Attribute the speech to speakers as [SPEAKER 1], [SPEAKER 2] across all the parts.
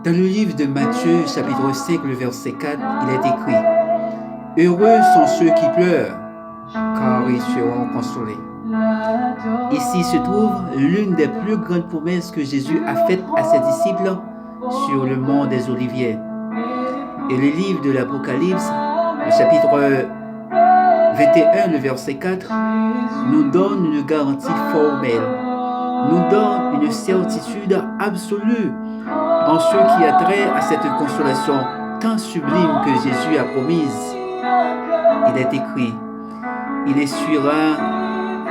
[SPEAKER 1] Dans le livre de Matthieu, chapitre 5, le verset 4, il est écrit « Heureux sont ceux qui pleurent, car ils seront consolés. » Ici se trouve l'une des plus grandes promesses que Jésus a faites à ses disciples sur le mont des Oliviers. Et le livre de l'Apocalypse, le chapitre 21, le verset 4, nous donne une garantie formelle, nous donne une certitude absolue en ce qui a trait à cette consolation tant sublime que Jésus a promise. Il est écrit, il essuiera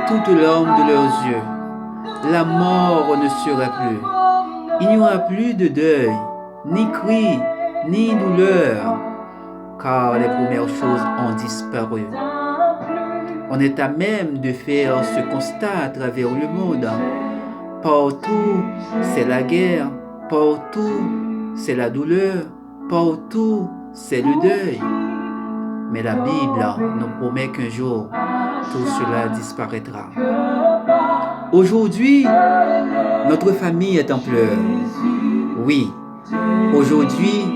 [SPEAKER 1] toute larme de leurs yeux. La mort ne sera plus. Il n'y aura plus de deuil, ni cri, ni douleur, car les premières choses ont disparu. On est à même de faire ce constat à travers le monde. Partout, c'est la guerre. Partout, c'est la douleur. Partout, c'est le deuil. Mais la Bible nous promet qu'un jour, tout cela disparaîtra. Aujourd'hui, notre famille est en pleurs. Oui, aujourd'hui,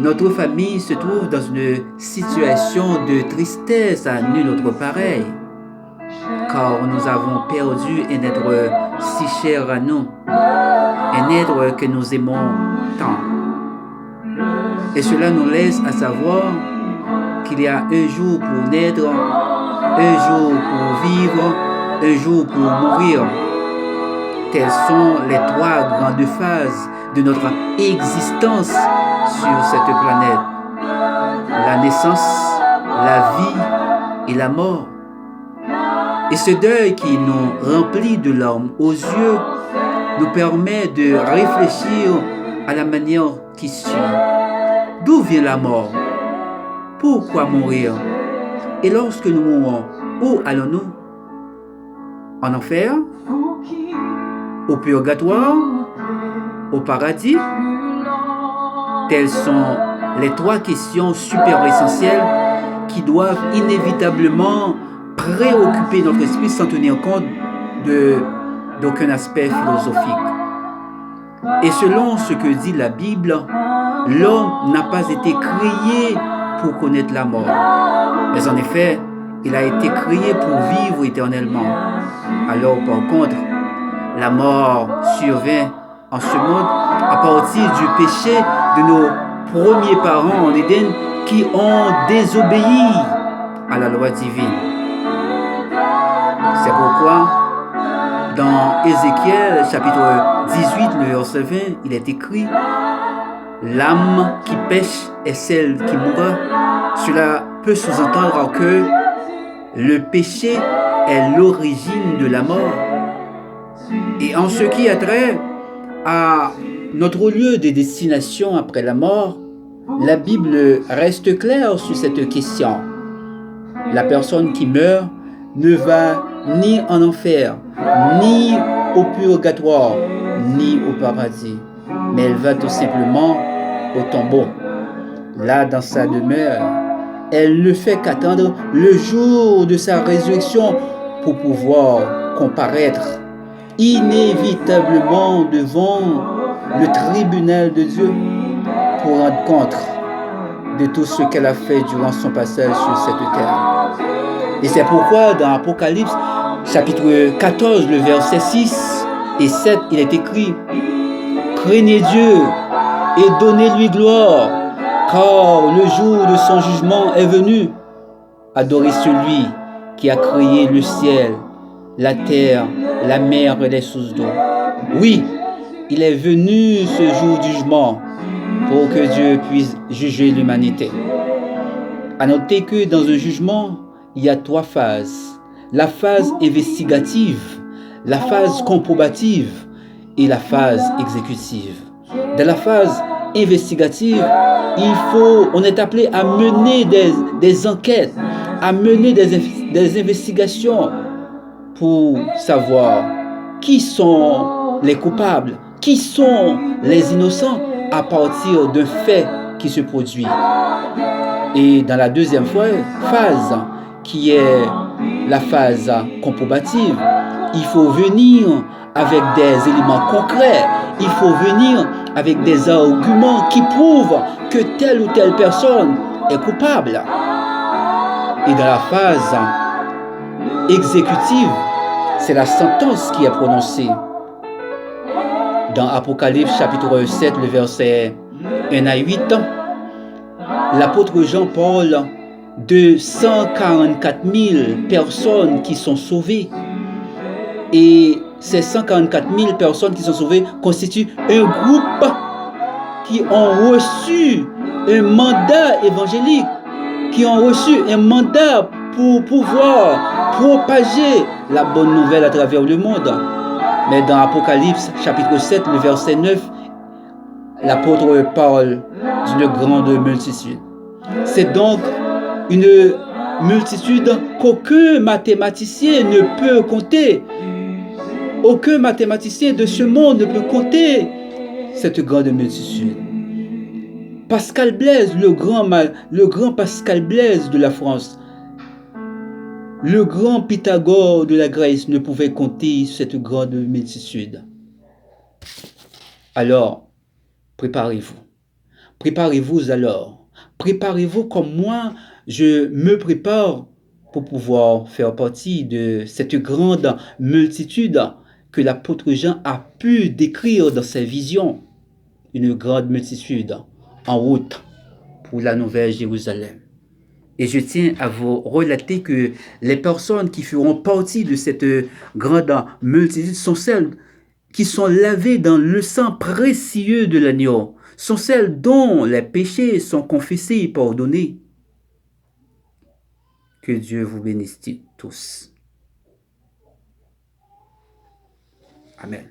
[SPEAKER 1] notre famille se trouve dans une situation de tristesse à nul autre pareil, car nous avons perdu un être si cher à nous, un être que nous aimons tant. Et cela nous laisse à savoir qu'il y a un jour pour naître, un jour pour vivre, un jour pour mourir. Telles sont les trois grandes phases de notre existence sur cette planète. La naissance, la vie et la mort. Et ce deuil qui nous remplit de larmes aux yeux nous permet de réfléchir à la manière qui suit. D'où vient la mort? Pourquoi mourir? Et lorsque nous mourons, où allons-nous? En enfer? Au purgatoire? Au paradis? Telles sont les trois questions super essentielles qui doivent inévitablement préoccuper notre esprit sans tenir compte d'aucun aspect philosophique. Et selon ce que dit la Bible, l'homme n'a pas été créé pour connaître la mort. Mais en effet, il a été créé pour vivre éternellement. Alors par contre, la mort survient en ce monde à partir du péché de nos premiers parents en Éden qui ont désobéi à la loi divine. C'est pourquoi dans Ézéchiel chapitre 18, le verset 20, il est écrit « L'âme qui pêche est celle qui mourra ». Cela peut sous-entendre que le péché est l'origine de la mort. Et en ce qui a trait à notre lieu de destination après la mort, la Bible reste claire sur cette question. La personne qui meurt ne va ni en enfer, ni au purgatoire, ni au paradis, mais elle va tout simplement au tombeau. Là, dans sa demeure, elle ne fait qu'attendre le jour de sa résurrection pour pouvoir comparaître inévitablement devant le tribunal de Dieu pour rendre compte de tout ce qu'elle a fait durant son passage sur cette terre. Et c'est pourquoi dans Apocalypse, chapitre 14, le verset 6 et 7, il est écrit « Craignez Dieu et donnez-lui gloire, car le jour de son jugement est venu. Adorez celui qui a créé le ciel, la terre, la mer et les sources d'eau. » Oui, il est venu ce jour du jugement pour que Dieu puisse juger l'humanité. À noter que dans un jugement, il y a trois phases. La phase investigative, la phase comprobative et la phase exécutive. Dans la phase investigative, on est appelé à mener des enquêtes, à mener des investigations pour savoir qui sont les coupables, qui sont les innocents à partir d'un fait qui se produit. Et dans la deuxième phase, qui est la phase comprobative, il faut venir avec des éléments concrets, il faut venir avec des arguments qui prouvent que telle ou telle personne est coupable. Et dans la phase exécutive, c'est la sentence qui est prononcée. Dans Apocalypse chapitre 7, le verset 1 à 8, l'apôtre Jean parle de 144 000 personnes qui sont sauvées. Et ces 144 000 personnes qui sont sauvées constituent un groupe qui ont reçu un mandat évangélique, qui ont reçu un mandat pour pouvoir propager la bonne nouvelle à travers le monde. Mais dans Apocalypse chapitre 7, le verset 9, l'apôtre parle d'une grande multitude. C'est donc une multitude qu'aucun mathématicien ne peut compter. Aucun mathématicien de ce monde ne peut compter cette grande multitude. Pascal Blaise, le grand Pascal Blaise de la France, le grand Pythagore de la Grèce ne pouvait compter cette grande multitude. Alors, préparez-vous. Préparez-vous alors. Préparez-vous comme moi, je me prépare pour pouvoir faire partie de cette grande multitude que l'apôtre Jean a pu décrire dans ses visions. Une grande multitude en route pour la Nouvelle Jérusalem. Et je tiens à vous relater que les personnes qui feront partie de cette grande multitude sont celles qui sont lavées dans le sang précieux de l'agneau, sont celles dont les péchés sont confessés et pardonnés. Que Dieu vous bénisse tous. Amen.